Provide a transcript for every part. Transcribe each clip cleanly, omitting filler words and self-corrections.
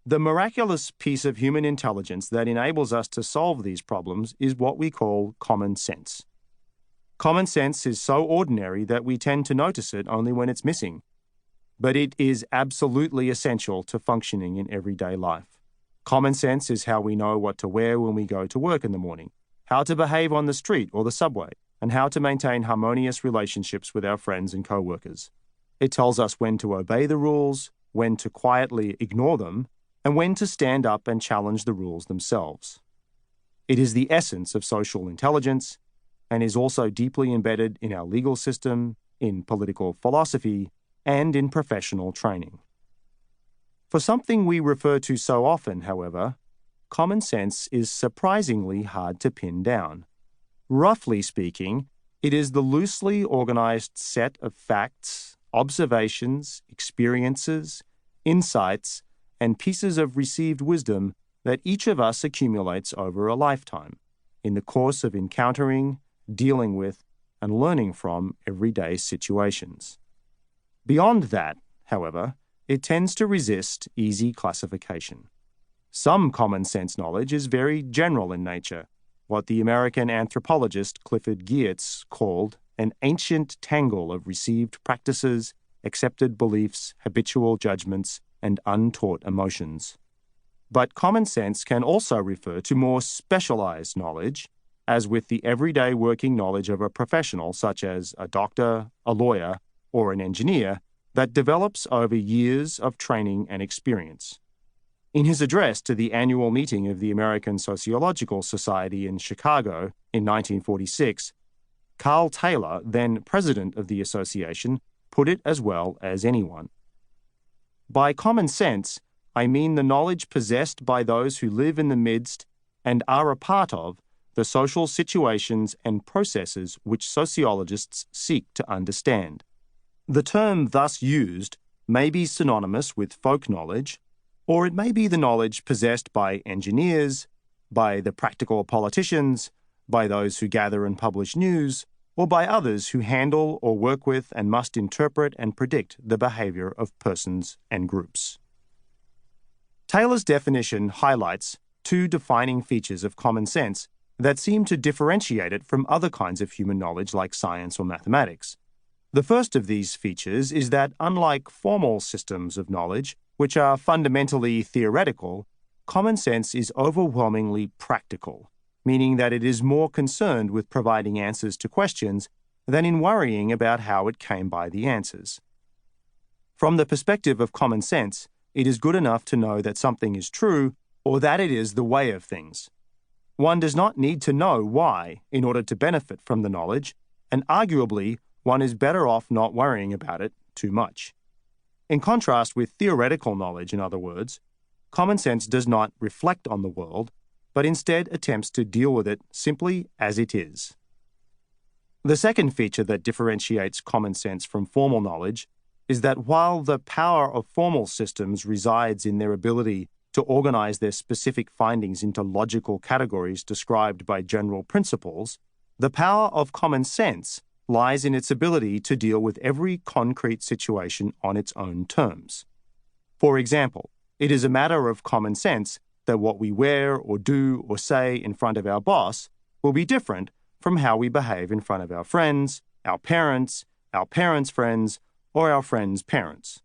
The miraculous piece of human intelligence that enables us to solve these problems is what we call common sense. Common sense is so ordinary that we tend to notice it only when it's missing. But it is absolutely essential to functioning in everyday life. Common sense is how we know what to wear when we go to work in the morning, how to behave on the street or the subway, and how to maintain harmonious relationships with our friends and co-workers. It tells us when to obey the rules, when to quietly ignore them, and when to stand up and challenge the rules themselves. It is the essence of social intelligence and is also deeply embedded in our legal system, in political philosophy, and in professional training. For something we refer to so often, however, common sense is surprisingly hard to pin down. Roughly speaking, it is the loosely organized set of facts, observations, experiences, insights, and pieces of received wisdom that each of us accumulates over a lifetime in the course of encountering, dealing with, and learning from everyday situations. Beyond that, however, it tends to resist easy classification. Some common sense knowledge is very general in nature, what the American anthropologist Clifford Geertz called an ancient tangle of received practices, accepted beliefs, habitual judgments, and untaught emotions. But common sense can also refer to more specialized knowledge, as with the everyday working knowledge of a professional such as a doctor, a lawyer, or an engineer that develops over years of training and experience. In his address to the annual meeting of the American Sociological Society in Chicago in 1946, Carl Taylor, then president of the association, put it as well as anyone. By common sense, I mean the knowledge possessed by those who live in the midst and are a part of the social situations and processes which sociologists seek to understand. The term thus used may be synonymous with folk knowledge, or it may be the knowledge possessed by engineers, by the practical politicians, by those who gather and publish news, or by others who handle or work with and must interpret and predict the behavior of persons and groups. Taylor's definition highlights two defining features of common sense that seem to differentiate it from other kinds of human knowledge like science or mathematics. The first of these features is that unlike formal systems of knowledge, which are fundamentally theoretical, common sense is overwhelmingly practical, meaning that it is more concerned with providing answers to questions than in worrying about how it came by the answers. From the perspective of common sense, it is good enough to know that something is true or that it is the way of things. One does not need to know why in order to benefit from the knowledge, and arguably, one is better off not worrying about it too much. In contrast with theoretical knowledge, in other words, common sense does not reflect on the world, but instead attempts to deal with it simply as it is. The second feature that differentiates common sense from formal knowledge is that while the power of formal systems resides in their ability to organize their specific findings into logical categories described by general principles, the power of common sense lies in its ability to deal with every concrete situation on its own terms. For example, it is a matter of common sense that what we wear or do or say in front of our boss will be different from how we behave in front of our friends, our parents' friends, or our friends' parents.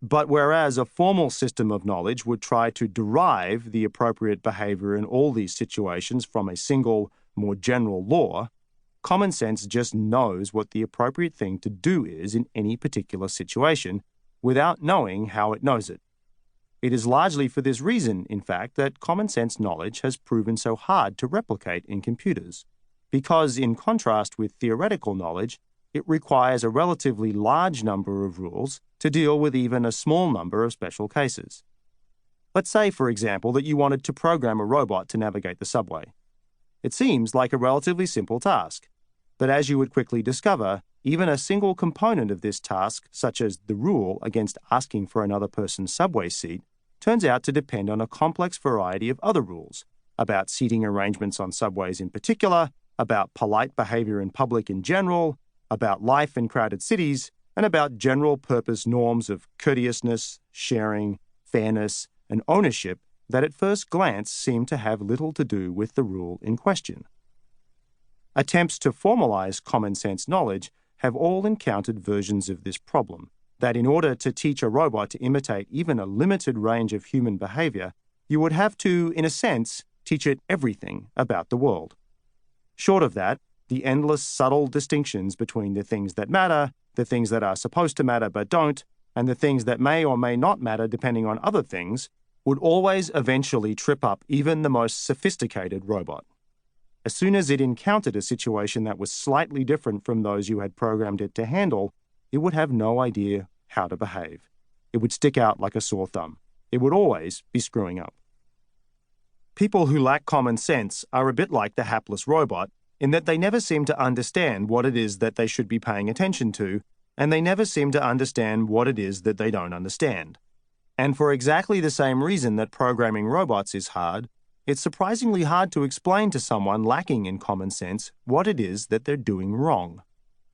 But whereas a formal system of knowledge would try to derive the appropriate behavior in all these situations from a single, more general law, common sense just knows what the appropriate thing to do is in any particular situation without knowing how it knows it. It is largely for this reason, in fact, that common sense knowledge has proven so hard to replicate in computers, because in contrast with theoretical knowledge, it requires a relatively large number of rules to deal with even a small number of special cases. Let's say, for example, that you wanted to program a robot to navigate the subway. It seems like a relatively simple task, but as you would quickly discover, even a single component of this task, such as the rule against asking for another person's subway seat, turns out to depend on a complex variety of other rules, about seating arrangements on subways in particular, about polite behavior in public in general, about life in crowded cities, and about general-purpose norms of courteousness, sharing, fairness, and ownership that at first glance seem to have little to do with the rule in question. Attempts to formalize common sense knowledge have all encountered versions of this problem, that in order to teach a robot to imitate even a limited range of human behavior, you would have to, in a sense, teach it everything about the world. Short of that, the endless subtle distinctions between the things that matter, the things that are supposed to matter but don't, and the things that may or may not matter depending on other things, would always eventually trip up even the most sophisticated robot. As soon as it encountered a situation that was slightly different from those you had programmed it to handle, it would have no idea how to behave. It would stick out like a sore thumb. It would always be screwing up. People who lack common sense are a bit like the hapless robot in that they never seem to understand what it is that they should be paying attention to, and they never seem to understand what it is that they don't understand. And for exactly the same reason that programming robots is hard, it's surprisingly hard to explain to someone lacking in common sense what it is that they're doing wrong.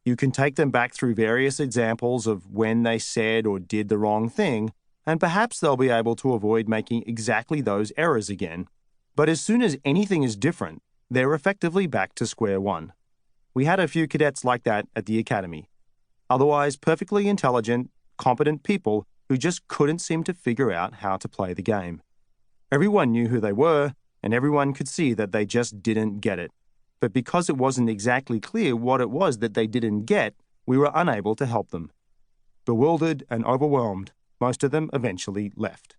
You can take them back through various examples of when they said or did the wrong thing, and perhaps they'll be able to avoid making exactly those errors again. But as soon as anything is different, they're effectively back to square one. We had a few cadets like that at the academy. Otherwise perfectly intelligent, competent people who just couldn't seem to figure out how to play the game. Everyone knew who they were, and everyone could see that they just didn't get it. But because it wasn't exactly clear what it was that they didn't get, we were unable to help them. Bewildered and overwhelmed, most of them eventually left.